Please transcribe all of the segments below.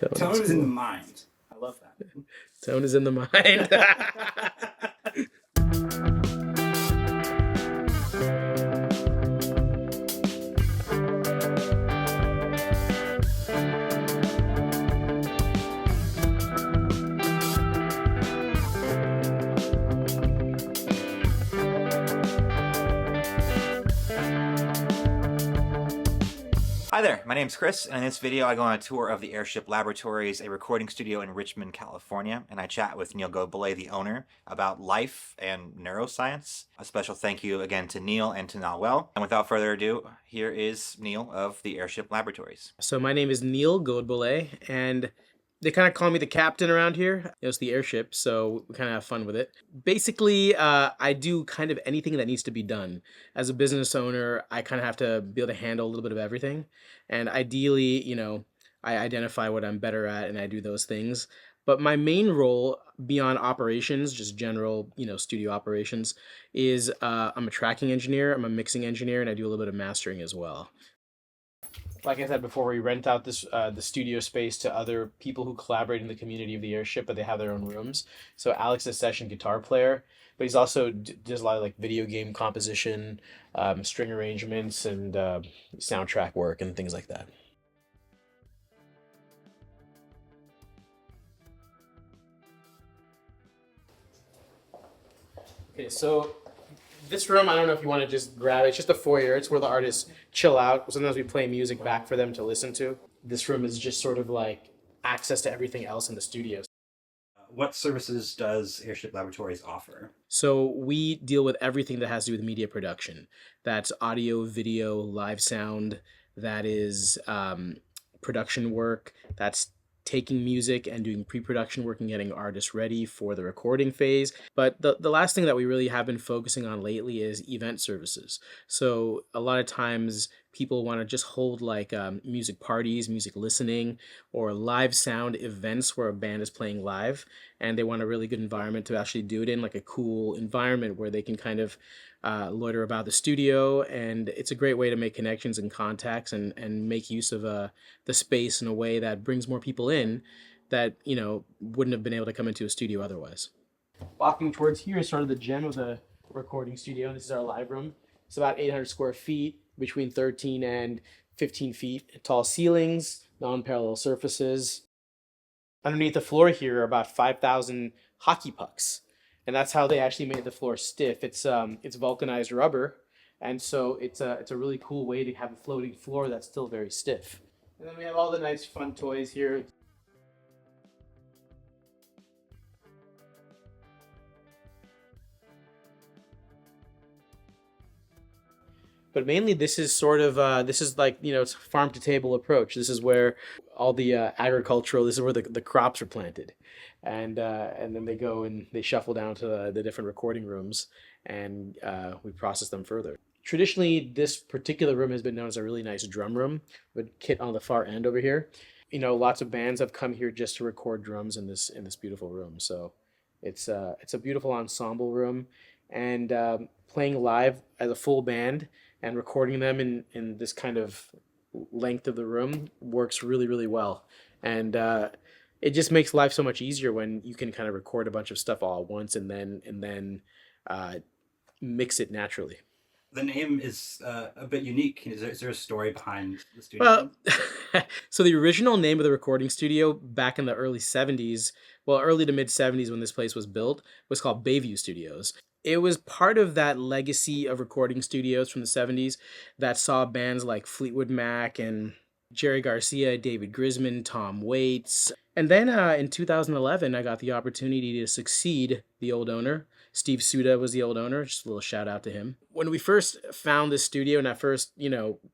Tone is in the mind. I love that. Tone is in the mind. Hi there, my name's Chris, and in this video I go on a tour of the Airship Laboratories, a recording studio in Richmond, California, and I chat with Neil Godbole, the owner, about life and neuroscience. A special thank you again to Neil and to Nahuel. And without further ado, here is Neil of the Airship Laboratories. So my name is Neil Godbole, and they kind of call me the captain around here. It's the airship, so we kind of have fun with it. Basically, I do kind of anything that needs to be done. As a business owner, I kind of have to be able to handle a little bit of everything. And ideally, I identify what I'm better at and I do those things. But my main role beyond operations, just general, studio operations, is I'm a tracking engineer, I'm a mixing engineer, and I do a little bit of mastering as well. Like I said before, we rent out this the studio space to other people who collaborate in the community of the airship, but they have their own rooms. So Alex is a session guitar player, but he's also does a lot of like video game composition, string arrangements, and soundtrack work and things like that. Okay, so this room, I don't know if you want to just grab it. It's just a foyer. It's where the artists chill out. Sometimes we play music back for them to listen to. This room is just sort of like access to everything else in the studios. What services does Airship Laboratories offer? So we deal with everything that has to do with media production. That's audio, video, live sound. That is production work. That's taking music and doing pre-production work and getting artists ready for the recording phase. But the last thing that we really have been focusing on lately is event services. So a lot of times people want to just hold like music parties, music listening, or live sound events where a band is playing live, and they want a really good environment to actually do it in, like a cool environment where they can kind of loiter about the studio. And it's a great way to make connections and contacts and make use of the space in a way that brings more people in that wouldn't have been able to come into a studio otherwise. Walking towards here is sort of the gem of the recording studio. This is our live room. It's about 800 square feet, between 13 and 15 feet. Tall ceilings, non-parallel surfaces. Underneath the floor here are about 5,000 hockey pucks. And that's how they actually made the floor stiff. It's vulcanized rubber. And so it's a really cool way to have a floating floor that's still very stiff. And then we have all the nice fun toys here. But mainly this is sort of, this is like, it's a farm to table approach. This is where all the agricultural, this is where the crops are planted. And then they go and they shuffle down to the different recording rooms, and we process them further. Traditionally, this particular room has been known as a really nice drum room, with kit on the far end over here. Lots of bands have come here just to record drums in this beautiful room. So it's a beautiful ensemble room, and playing live as a full band and recording them in this kind of length of the room works really, really well. And it just makes life so much easier when you can kind of record a bunch of stuff all at once and then mix it naturally. The name is a bit unique. Is there a story behind the studio? Well, so the original name of the recording studio back in the early to mid 70s when this place was built was called Bayview Studios. It was part of that legacy of recording studios from the 70s that saw bands like Fleetwood Mac and Jerry Garcia, David Grisman, Tom Waits. And then in 2011, I got the opportunity to succeed the old owner. Steve Suda was the old owner. Just a little shout out to him. When we first found this studio and I first,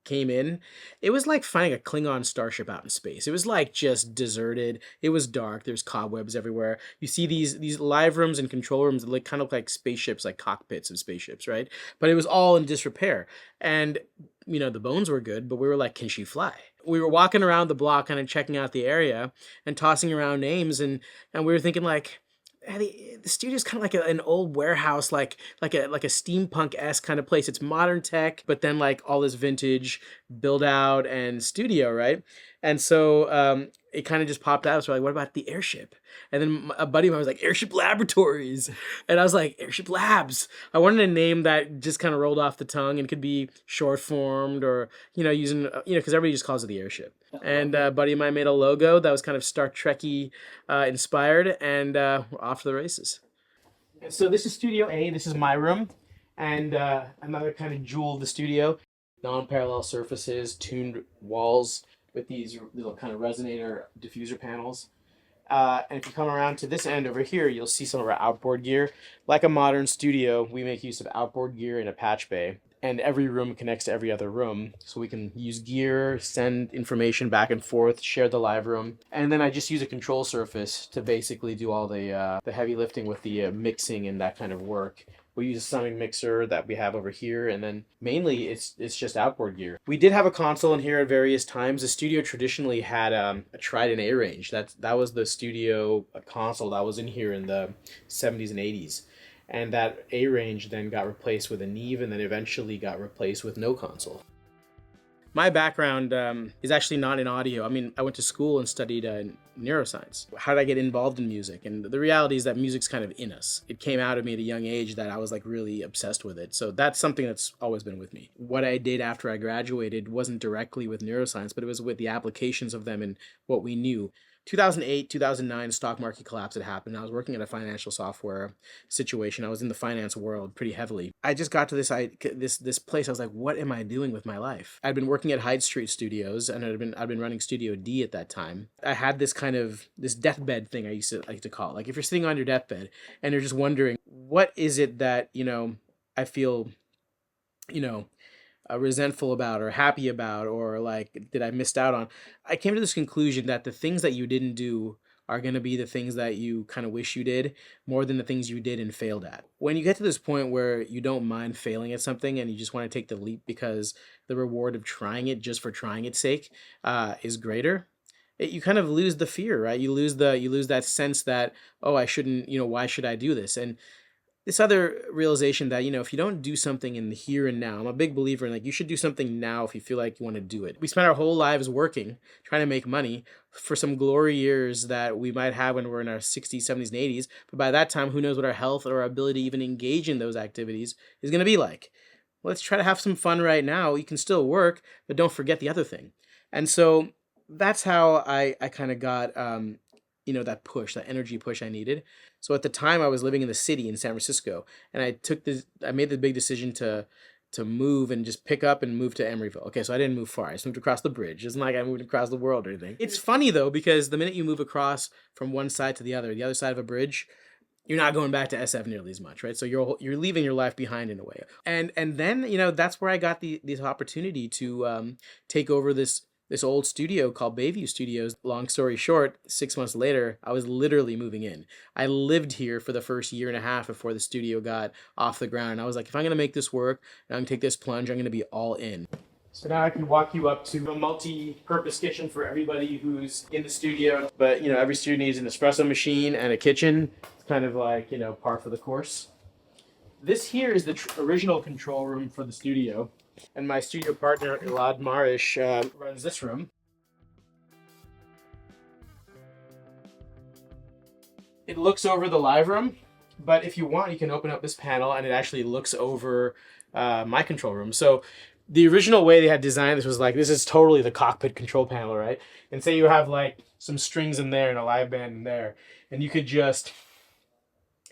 came in, it was like finding a Klingon starship out in space. It was like just deserted. It was dark. There's cobwebs everywhere. You see these live rooms and control rooms that look kind of like spaceships, like cockpits of spaceships, right? But it was all in disrepair. And, the bones were good, but we were like, can she fly? We were walking around the block kind of checking out the area and tossing around names, and we were thinking like, the studio's kind of like an old warehouse, like a steampunk-esque kind of place. It's modern tech, but then like all this vintage build out and studio, right? And so it kind of just popped out. So we're like, what about the airship? And then a buddy of mine was like, Airship Laboratories. And I was like, Airship Labs. I wanted a name that just kind of rolled off the tongue and could be short formed or, using, because everybody just calls it the airship. And a buddy of mine made a logo that was kind of Star Trek-y inspired, and we're off to the races. And so this is Studio A. This is my room. And another kind of jewel of the studio. Non-parallel surfaces, tuned walls with these little kind of resonator diffuser panels. And if you come around to this end over here, you'll see some of our outboard gear. Like a modern studio, we make use of outboard gear in a patch bay. And every room connects to every other room. So we can use gear, send information back and forth, share the live room. And then I just use a control surface to basically do all the heavy lifting with the mixing and that kind of work. We use a sonic mixer that we have over here, and then mainly it's just outboard gear. We did have a console in here at various times. The studio traditionally had a Trident A range. That was the studio console that was in here in the 70s and 80s. And that A range then got replaced with a Neve, and then eventually got replaced with no console. My background is actually not in audio. I mean, I went to school and studied neuroscience. How did I get involved in music? And the reality is that music's kind of in us. It came out of me at a young age that I was like really obsessed with it. So that's something that's always been with me. What I did after I graduated wasn't directly with neuroscience, but it was with the applications of them and what we knew. 2008, 2009, stock market collapse had happened. I was working at a financial software situation. I was in the finance world pretty heavily. I just got to this place. I was like, what am I doing with my life? I'd been working at Hyde Street Studios, and I'd been running Studio D at that time. I had this deathbed thing I used to like to call it. Like if you're sitting on your deathbed and you're just wondering, what is it that, I feel, resentful about or happy about, or like, did I missed out on? I came to this conclusion that the things that you didn't do are going to be the things that you kind of wish you did more than the things you did and failed at. When you get to this point where you don't mind failing at something and you just want to take the leap because the reward of trying it just for trying its sake is greater, you kind of lose the fear, right? You lose that sense that, oh, I shouldn't, why should I do this? And this other realization that, if you don't do something in the here and now, I'm a big believer in you should do something now if you feel like you want to do it. We spend our whole lives working, trying to make money for some glory years that we might have when we're in our 60s, 70s, and 80s. But by that time, who knows what our health or our ability to even engage in those activities is going to be like. Let's try to have some fun right now. You can still work, but don't forget the other thing. And so that's how I kind of got, that push, that energy push I needed. So at the time I was living in the city in San Francisco, and I made the big decision to move and just pick up and move to Emeryville. Okay, so I didn't move far. I just moved across the bridge. It's not like I moved across the world or anything. It's funny though, because the minute you move across from one side to the other side of a bridge, you're not going back to SF nearly as much, right? So you're leaving your life behind in a way. And then, that's where I got this opportunity to take over this old studio called Bayview Studios. Long story short, 6 months later, I was literally moving in. I lived here for the first year and a half before the studio got off the ground. And I was like, if I'm going to make this work, and I'm going to take this plunge, I'm going to be all in. So now I can walk you up to a multi-purpose kitchen for everybody who's in the studio. But, every studio needs an espresso machine and a kitchen. It's kind of like, par for the course. This here is the original control room for the studio. And my studio partner, Elad Marish, runs this room. It looks over the live room, but if you want, you can open up this panel and it actually looks over my control room. So the original way they had designed this was this is totally the cockpit control panel, right? And say you have some strings in there and a live band in there, and you could just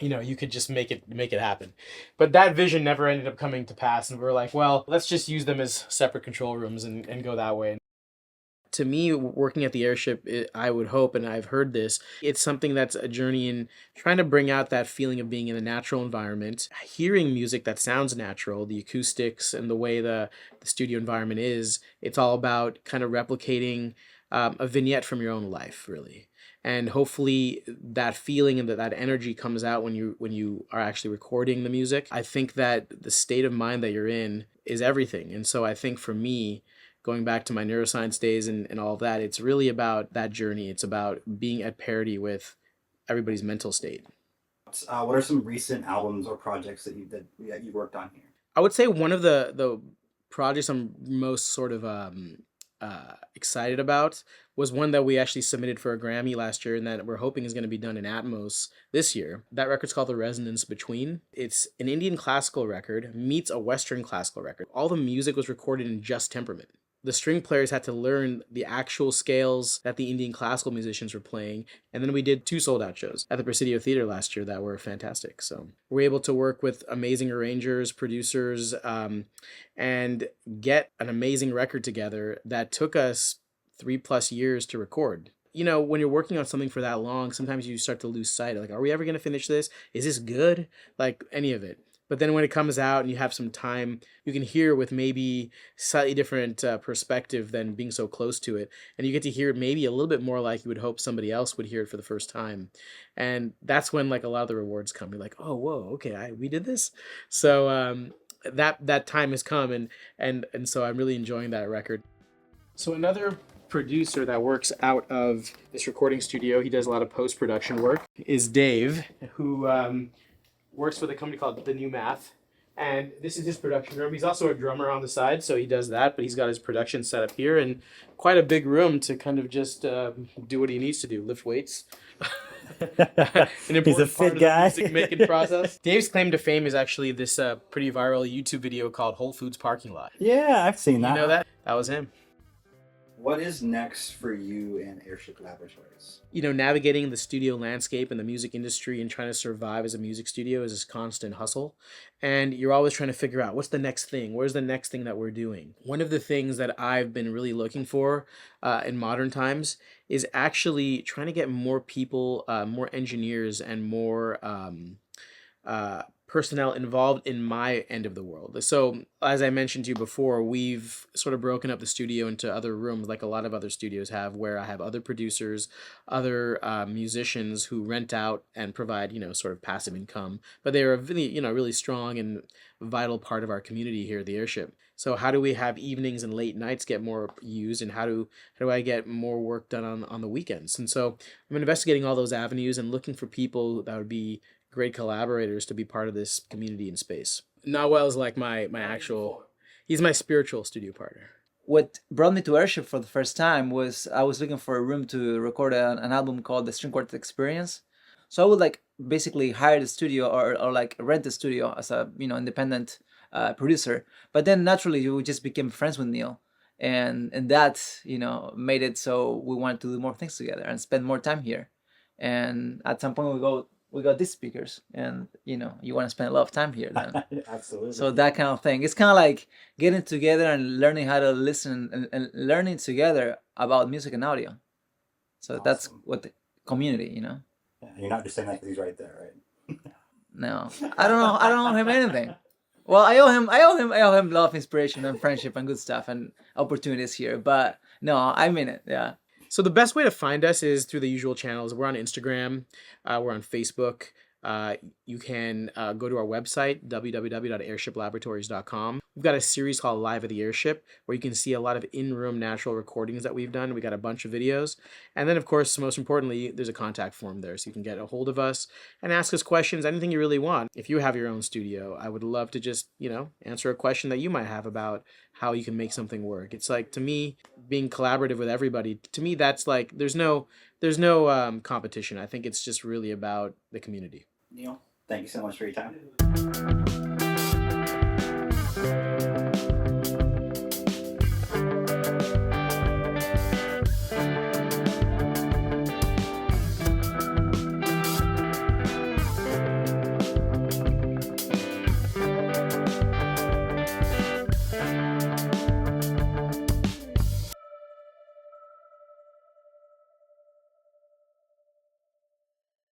make it happen. But that vision never ended up coming to pass, and we were like, well, let's just use them as separate control rooms and go that way. To me, working at the airship, I would hope, and I've heard this, it's something that's a journey in trying to bring out that feeling of being in a natural environment, hearing music that sounds natural, the acoustics and the way the studio environment is. It's all about kind of replicating a vignette from your own life, really. And hopefully that feeling and that energy comes out when you are actually recording the music. I think that the state of mind that you're in is everything. And so I think for me, going back to my neuroscience days and all of that, it's really about that journey. It's about being at parity with everybody's mental state. What are some recent albums or projects that you worked on here? I would say one of the projects I'm most sort of excited about was one that we actually submitted for a Grammy last year and that we're hoping is going to be done in Atmos this year. That record's called The Resonance Between. It's an Indian classical record meets a Western classical record. All the music was recorded in just temperament. The string players had to learn the actual scales that the Indian classical musicians were playing. And then we did 2 sold-out shows at the Presidio Theater last year that were fantastic. So we're able to work with amazing arrangers, producers, and get an amazing record together that took us 3+ years to record. You know, when you're working on something for that long, sometimes you start to lose sight of, like, are we ever going to finish this? Is this good? Like, any of it. But then when it comes out and you have some time, you can hear with maybe slightly different perspective than being so close to it. And you get to hear it maybe a little bit more like you would hope somebody else would hear it for the first time. And that's when like a lot of the rewards come. You're like, oh, whoa, okay, we did this. So that time has come, and so I'm really enjoying that record. So another producer that works out of this recording studio, he does a lot of post-production work, is Dave, who works with a company called The New Math, and this is his production room. He's also a drummer on the side, so he does that, but he's got his production set up here, and quite a big room to kind of just do what he needs to do, lift weights. He's a fit guy. Music making process. Dave's claim to fame is actually this pretty viral YouTube video called Whole Foods Parking Lot. Yeah, I've seen that. You know that? That was him. What is next for you and Airship Laboratories? You know, navigating the studio landscape and the music industry and trying to survive as a music studio is this constant hustle. And you're always trying to figure out what's the next thing? Where's the next thing that we're doing? One of the things that I've been really looking for in modern times is actually trying to get more people, more engineers and more personnel involved in my end of the world. So as I mentioned to you before, we've sort of broken up the studio into other rooms like a lot of other studios have, where I have other producers, other musicians who rent out and provide, you know, sort of passive income, but they're a really, you know, really strong and vital part of our community here at the Airship. So how do we have evenings and late nights get more used, and how do I get more work done on the weekends? And so I'm investigating all those avenues and looking for people that would be great collaborators to be part of this community and space. Nahuel is like my actual, he's my spiritual studio partner. What brought me to Airship for the first time was I was looking for a room to record an album called The String Quartet Experience. So I would like basically hire the studio or like rent the studio as a, you know, independent producer. But then naturally we just became friends with Neil. And that, you know, made it so we wanted to do more things together and spend more time here. And at some point we got these speakers, and you know, you want to spend a lot of time here then. Absolutely. So that kind of thing. It's kind of like getting together and learning how to listen and learning together about music and audio. So that's what the community, you know. Yeah, you're not just saying that because he's right there, right? No, I don't know. I don't owe him anything. Well, I owe him love, inspiration, and friendship, and good stuff, and opportunities here. But no, I mean it. Yeah. So the best way to find us is through the usual channels. We're on Instagram, we're on Facebook. You can go to our website, www.airshiplaboratories.com. We've got a series called Live at the Airship, where you can see a lot of in-room natural recordings that we've done. We got a bunch of videos. And then, of course, most importantly, there's a contact form there, so you can get a hold of us and ask us questions, anything you really want. If you have your own studio, I would love to just, you know, answer a question that you might have about how you can make something work. It's like, to me, being collaborative with everybody, to me, that's like, there's no competition. I think it's just really about the community. Neil, thank you so much for your time.